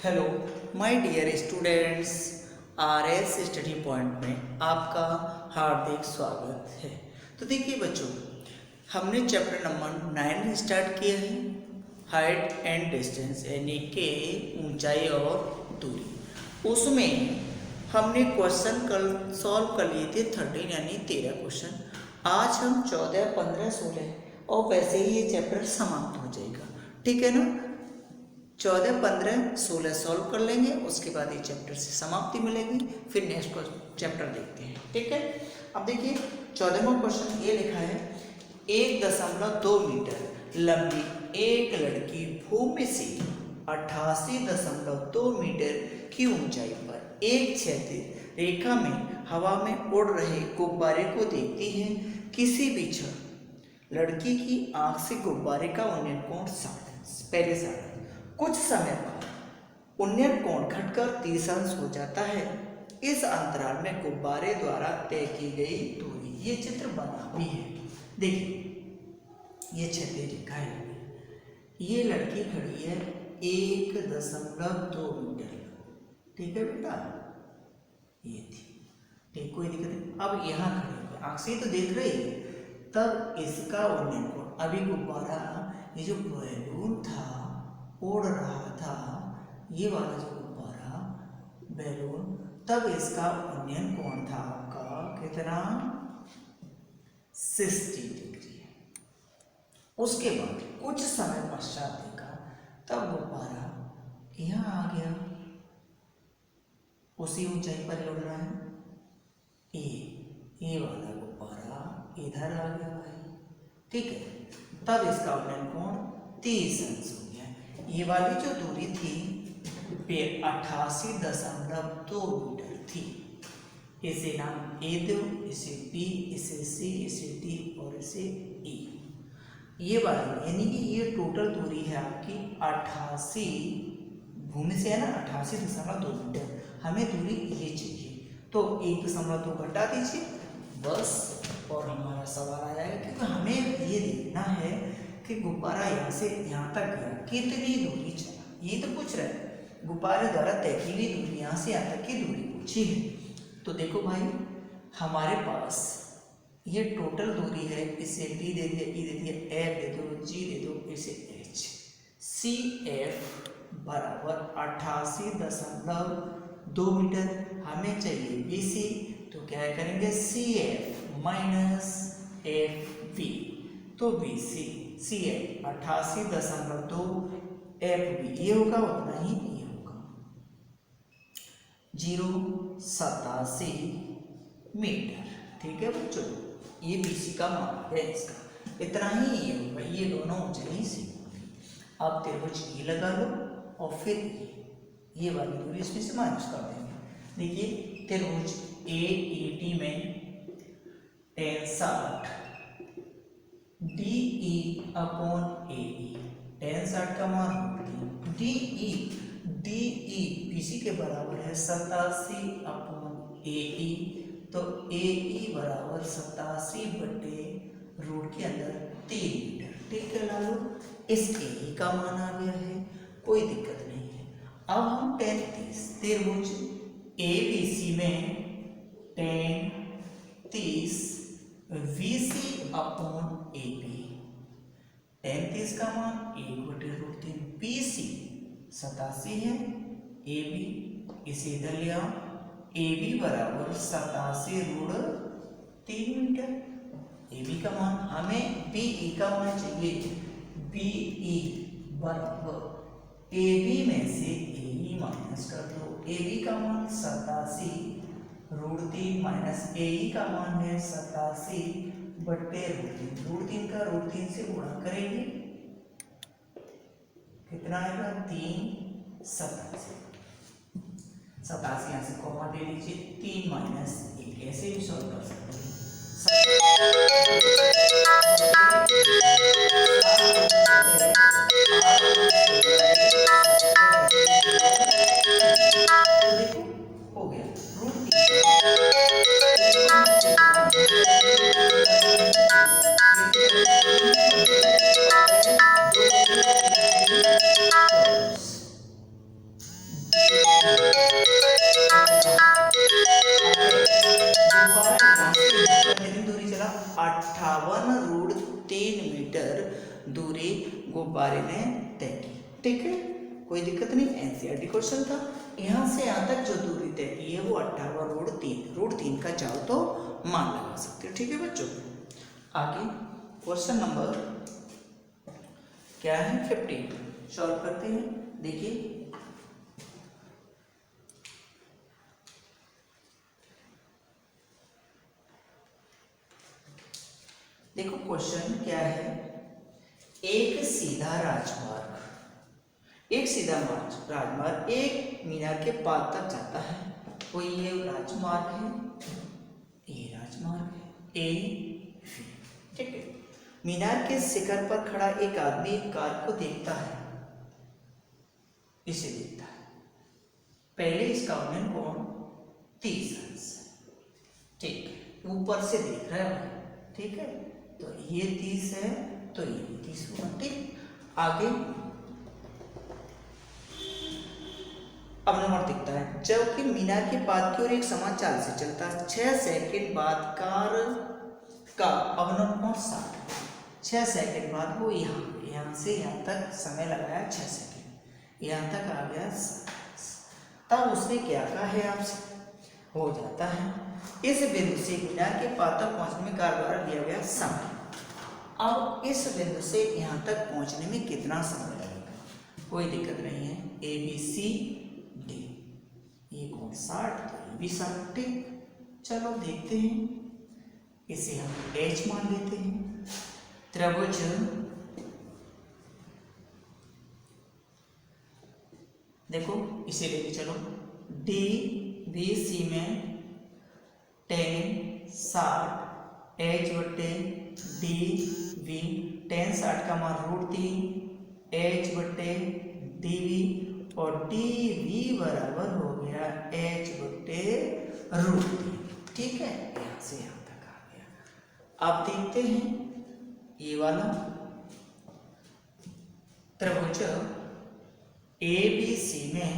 Hello my dear students, RS study point में आपका हार्दिक स्वागत है। तो देखिए बच्चों, हमने चैप्टर नंबर 9 स्टार्ट किया है, हाइट एंड डिस्टेंस यानी कि ऊंचाई और दूरी। उसमें हमने क्वेश्चन कल सॉल्व कर लिए थे 13 यानी 13 क्वेश्चन। आज हम 14, 15, 16 और वैसे ही ये चैप्टर समाप्त हो जाएगा। ठीक है ना? 14, 15, 16 सॉल्व कर लेंगे, उसके बाद ये चैप्टर से समाप्ति मिलेगी। फिर नेक्स्ट चैप्टर देखते हैं। ठीक है, अब देखिए 14वां क्वेश्चन ये लिखा है, 1.2 मीटर लंबी एक लड़की भूमि से 88.2 मीटर की ऊंचाई पर एक क्षैतिज रेखा में हवा में उड़ रहे गुब्बारे को देखती है। किसी भी क्षण लड़की की आंख से गुब्बारे का उन्नयन कोण 60 पहले 60 कुछ समय बाद उन्नयन कोण घटकर 30 अंश हो जाता है। इस अंतराल में गुब्बारे द्वारा तय की गई दूरी, ये चित्र बना भी है। देखिए ये क्षैतिज रेखा है, ये लड़की खड़ी है 1.2 मीटर। ठीक है बेटा, ये थी। ठीक, कोई दिक्कत नहीं। अब यहाँ खड़ी है, आंख से तो देख रही है, तब इसका उन्नयन कोण, अभी गुब्बारा ये जो बैलून था उड़ रहा था, ये वाला जो गुब्बारा बैलून, तब इसका उन्नयन कोण था आपका कितना, 60 डिग्री। उसके बाद कुछ समय पश्चात देखा, तब गुब्बारा यहाँ आ गया, उसी ऊंचाई पर उड़ रहा है। ये वाला गुब्बारा इधर आ गया भाई। ठीक है, तब इसका उन्नयन कोण 30 अंश हो गया। ये वाली जो दूरी थी 88.2 मीटर थी। इसे नाम ए दो, इसे बी, इसे सी, इसे डी और इसे ई। ये वाली यानी कि ये टोटल दूरी है आपकी 88, भूमि से है ना 88.2 मीटर। हमें दूरी ये चाहिए, तो 1.2 घटा दीजिए बस, और हमारा सवाल आया है कि हमें ये देखना है कि गुब्बारा यहाँ से यहाँ तक गया, कितनी दूरी चला। ये तो पूछ रहा है, गुब्बारे द्वारा तय की गई दूरी, यहाँ से यहाँ तक की दूरी पूछी है। तो देखो भाई, हमारे पास ये टोटल दूरी है, इसे बी दे दिया, ई दे दिया, एफ दे दो, जी दे दो, इसे एच। सी एफ बराबर 88.2 मीटर। हमें चाहिए बी सी, तो क्या करेंगे, C F minus F B, तो B C F 88.2, F B ये होगा उतना ही, ये होगा 087 मीटर। ठीक है बच्चों, ये बी सी का मान है, इसका इतना ही ये होगा, ये दोनों ऊंचाई से होगी। अब त्रिभुज ये लगा लो और फिर ये वाली दूरी इसमें से माइनस कर देंगे। देखिए त्रिभुज AET में tan 60 DE upon AE, tan 60 का मान DE BC के बराबर है 87 अपॉन AE, तो AE बराबर 87 बटे रूट के अंदर 3 मीटर। ठीक है ला लो, इस AE का मान आ गया है, कोई दिक्कत नहीं है। अब हम tan 30 त्रिभुज ABC में tan 30 VC upon AP, tan 30 का मान 1/√3, BC 87 है, AB इसे इधर ले आओ, AB बराबर 87√3 मीटर। AB का मान, हमें BE का मान चाहिए, BE बराबर AB में से AE माइनस कर दो। AB का मान 87√3 माइनस AE का मान है 87/√3। √3 का √3 से गुणा करेंगे, कितना आएगा, 387। 87 यहाँ से कॉमा दे दीजिए, 3 माइनस 1, ऐसे भी सॉल्व कर सकते हैं। हो गया 3 मीटर दूरी गुब्बारे ने तय की। ठीक है, कोई दिक्कत नहीं, एनसीईआरटी क्वेश्चन था। यहाँ से यहाँ तक जो दूरी तय की है वो 58 रूट 3 का चाहो तो मान लगा सकते हो। ठीक है बच्चों, आगे क्वेश्चन नंबर क्या है 15 सॉल्व करते हैं। देखिए देखो क्वेश्चन क्या है, एक सीधा राजमार्ग एक मीनार के पास तक जाता है। तो ये राजमार्ग है, ये राजमार्ग है ए बी। ठीक है, मीनार के शिखर पर खड़ा एक आदमी एक कार को देखता है, इसे देखता है। पहले इसका उन्नयन कोण 30 अंश। ठीक है, ऊपर से देख रहा है। ठीक है, तो ये 30 है तो ये 30 होगा। ठीक, आगे अब नंबर दिखता है, जबकि मीनार के पास की ओर एक समान चाल से चलता है। 6 सेकंड बाद कार का अवनम कोण 60। 6 सेकंड बाद वो यहाँ से यहाँ तक समय लगाया 6 सेकंड, यहाँ तक आ गया 60। तब उसने क्या कहा है आपसे, हो जाता है इस बिंदु से मीनार के पास तक पहुंचने में कार द्वारा लिया गया समय। अब इस बिंदु से यहाँ तक पहुंचने में कितना समय लगेगा, कोई दिक्कत नहीं है। ए बी सी डी, ये कोण 60 तो ये भी 60। ठीक, चलो देखते हैं, इसे हम एच मान लेते हैं। त्रिभुज देखो इसे लेके चलो, डी बी सी में tan 60 एच बट्टे डी वी, tan 60 का मान √3 एच बट्टे डी वी, और डी वी बराबर हो गया एच बट्टे √3। ठीक है, यहाँ से यहाँ तक आ गया। अब देखते हैं ये वाला त्रिभुज ए बी सी में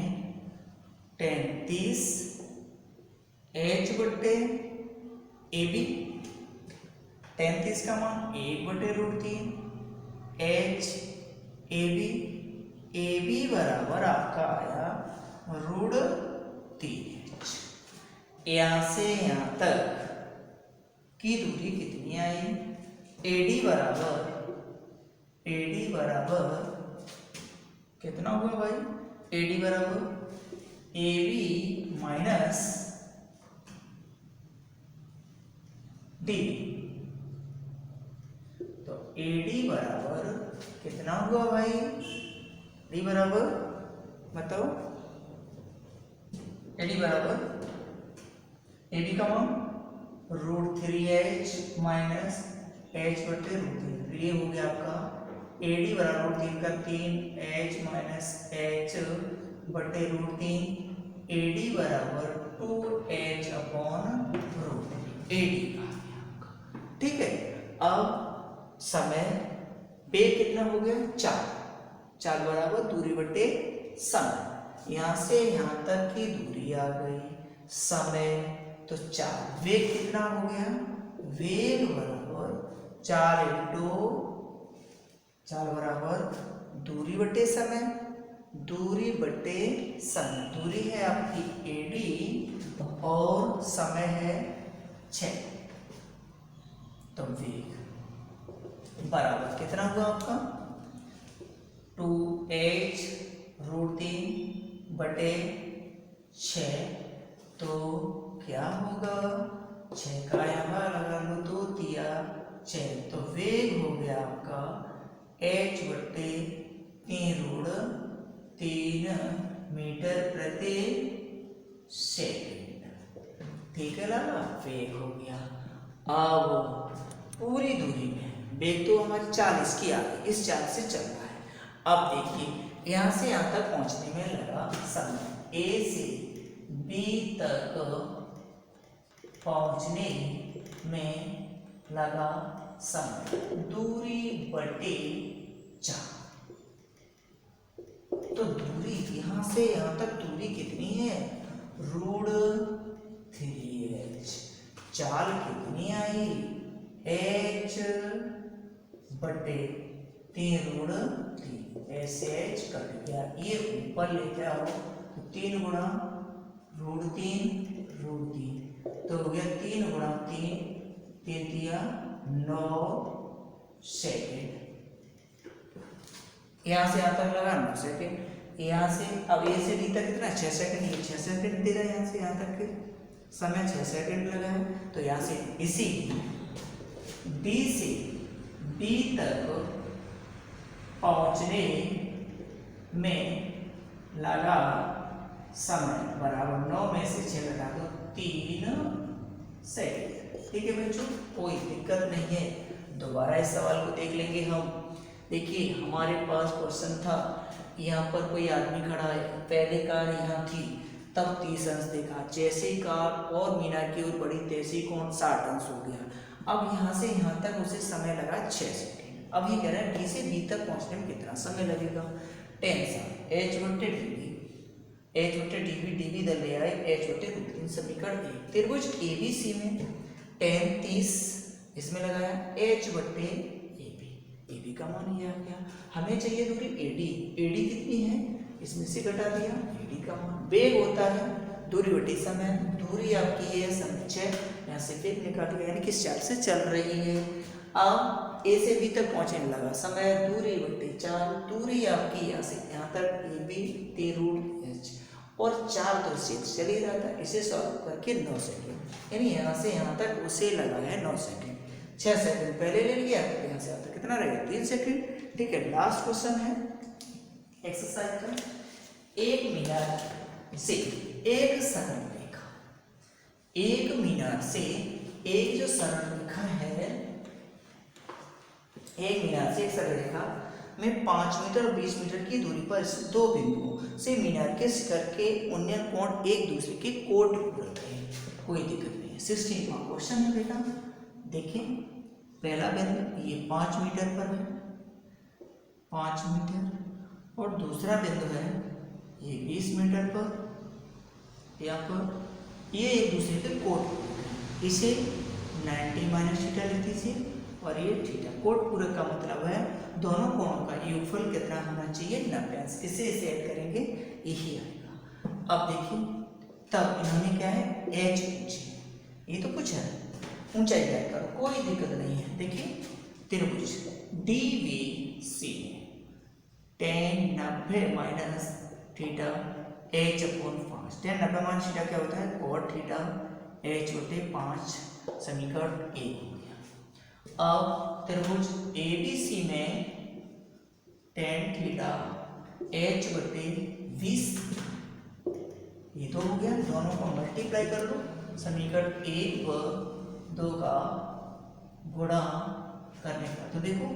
tan 30 एच बट्टे ए बी, tan 30 का मान 1/√3 एच ए बी बराबर आपका आया √3h। यहाँ से यहाँ तक की दूरी कितनी आई, AD बराबर कितना हुआ भाई, AD बराबर AB माइनस डी। तो AD बराबर कितना हुआ भाई, डी बराबर बताओ, AD बराबर AB का मान √3h माइनस h बटे √3। ये हो गया आपका AD बराबर 3 का 3h माइनस h बटे √3। AD बराबर 2h अपॉन √3 AD का। ठीक है, अब समय पे कितना हो गया 4 बराबर दूरी बटे समय। यहाँ से यहाँ तक की दूरी आ गई, समय तो 4, वेग कितना हो गया, वेग बराबर 4 बराबर दूरी बटे समय, दूरी बटे समय। दूरी है आपकी AD और समय है 6, तो वेग बराबर कितना हुआ आपका 2h √3 बटे 6। तो क्या होगा, 6 का यहाँ लगा लो 2 तिया 6, तो वेग हो गया आपका h बटे 3 मीटर प्रति सेकंड। ठीक है लाला, वेग हो गया। अब पूरी दूरी में वेग तो हमारी 40 की आ गई, इस 40 से चल रहा है। अब देखिए यहाँ से यहाँ तक पहुँचने में लगा समय, A से B तक पहुँचने में लगा समय, दूरी बटे 4। तो दूरी यहाँ से यहाँ तक दूरी कितनी है, √3h। चाल कितनी आई, h बटे 3 √3 ऐसे एच कट गया, ये ऊपर लेके आओ तो 3 गुणा √3 तो हो गया 3 गुणा 3 3 9 सेकेंड। यहाँ से यहाँ तक लगा 9 सेकेंड, यहाँ से अब ए से डी तक कितना 6 सेकेंड, ये 6 सेकेंड दे रहा है, यहाँ से यहाँ तक के समय 6 सेकेंड लगा है। तो यहाँ से इसी डी से बी तक पहुंचने में लगा समय बराबर 9 में से 6 घटा दो 3 सेकेंड। ठीक है बच्चों, कोई दिक्कत नहीं है। दोबारा इस सवाल को देख लेंगे हम। देखिए हमारे पास क्वेश्चन था, यहाँ पर कोई आदमी खड़ा है, पहले कार यहाँ थी तब 30 अंश देखा, जैसे ही कार और मीनार की ओर बढ़ी तैसे ही कौन 60 अंश हो गया। अब यहाँ से यहाँ तक उसे समय लगा 6 सेकेंड। अब ये कह रहा है डी से बी तक पहुँचने में कितना समय लगेगा, 10 साल। एच बटे डी बी दल ले आए एच बटे √3 समीकरण 1। त्रिभुज ABC में 10 30 इसमें लगाया एच बटे ए बी का मान ये आ गया। हमें चाहिए दूरी एडी कितनी है, इसमें से घटा दिया एडी का मान। वेग होता है दूरी बटे समय, दूरी आपकी है समय 6, यहाँ से वेग निकाल दिया, यानी किस चाल से चल रही है। अब ए से बी तक पहुंचने लगा समय, दूरी बटे 4, दूरी आपकी यहाँ से यहाँ तक ए बी 3√h और 4 तो से चल ही रहा था, इसे सॉल्व करके 9 सेकेंड, यानी यहाँ से यहाँ तक उसे लगा है 9 सेकेंड। 6 सेकेंड पहले ले लिया, यहाँ से आता कितना रहेगा 3 सेकेंड। ठीक है, लास्ट क्वेश्चन है एक्सरसाइज का। एक मीनार से एक सरल रेखा, एक मीनार से एक जो सरल रेखा है, एक मीनार से एक सरल रेखा में 5 मीटर और 20 मीटर की दूरी पर दो बिंदुओं से मीनार के शिखर के उन्नयन कोण एक दूसरे के कोट पूरक है। कोई दिक्कत नहीं है। 16वां क्वेश्चन है बेटा, देखिए पहला बिंदु ये 5 मीटर पर है, 5 मीटर, और दूसरा बिंदु है ये 20 मीटर पर, यहाँ पर ये एक दूसरे के कोट, इसे 90 माइनस थीटा लिख दीजिए और ये थीटा। कोट पूरक का मतलब है दोनों कोणों का योगफल कितना होना चाहिए 90 अंश। इसे ऐड करेंगे यही आएगा। अब देखिए तब इन्होंने क्या है एच पूछे, ये तो पूछा है, ऊंचाई ज्ञात करो, कोई दिक्कत नहीं है। देखिए त्रिभुज DVC 10 minus theta h/5, 10 minus theta क्या होता है cot थीटा h/5 समीकरण 1 हो गया। अब त्रिभुज ABC में 10 थीटा h/20 ये तो हो गया, दोनों को मल्टीप्लाई कर लो, समीकरण 1 व 2 का गुणा करने का। तो देखो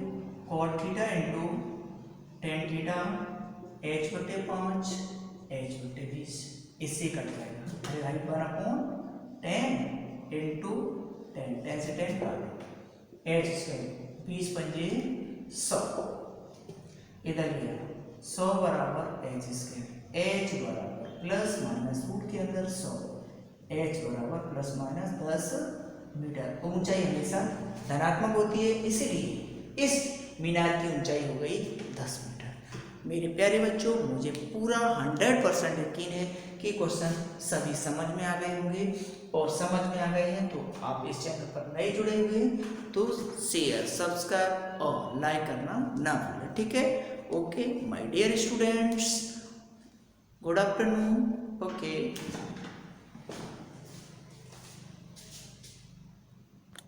cot theta into 10 theta h/5 h/20 इससे कट जाएगा। अरे भाई पर अपॉन 10 इंटू 10 से 10 काट h², 20 पंजे 100, इधर गया 100 बराबर h², h बराबर प्लस माइनस रूट के अंदर 100, h बराबर प्लस माइनस 10 मीटर। ऊंचाई हमेशा धनात्मक होती है, इसीलिए इस मीनार की ऊंचाई हो गई 10 मीटर। मेरे प्यारे बच्चों, मुझे पूरा 100% यकीन है कि क्वेश्चन सभी समझ में आ गए होंगे, और समझ में आ गए हैं तो आप इस चैनल पर नए जुड़े हुए हैं तो शेयर, सब्सक्राइब और लाइक करना ना भूलें। ठीक है, okay my dear students, good afternoon. Okay.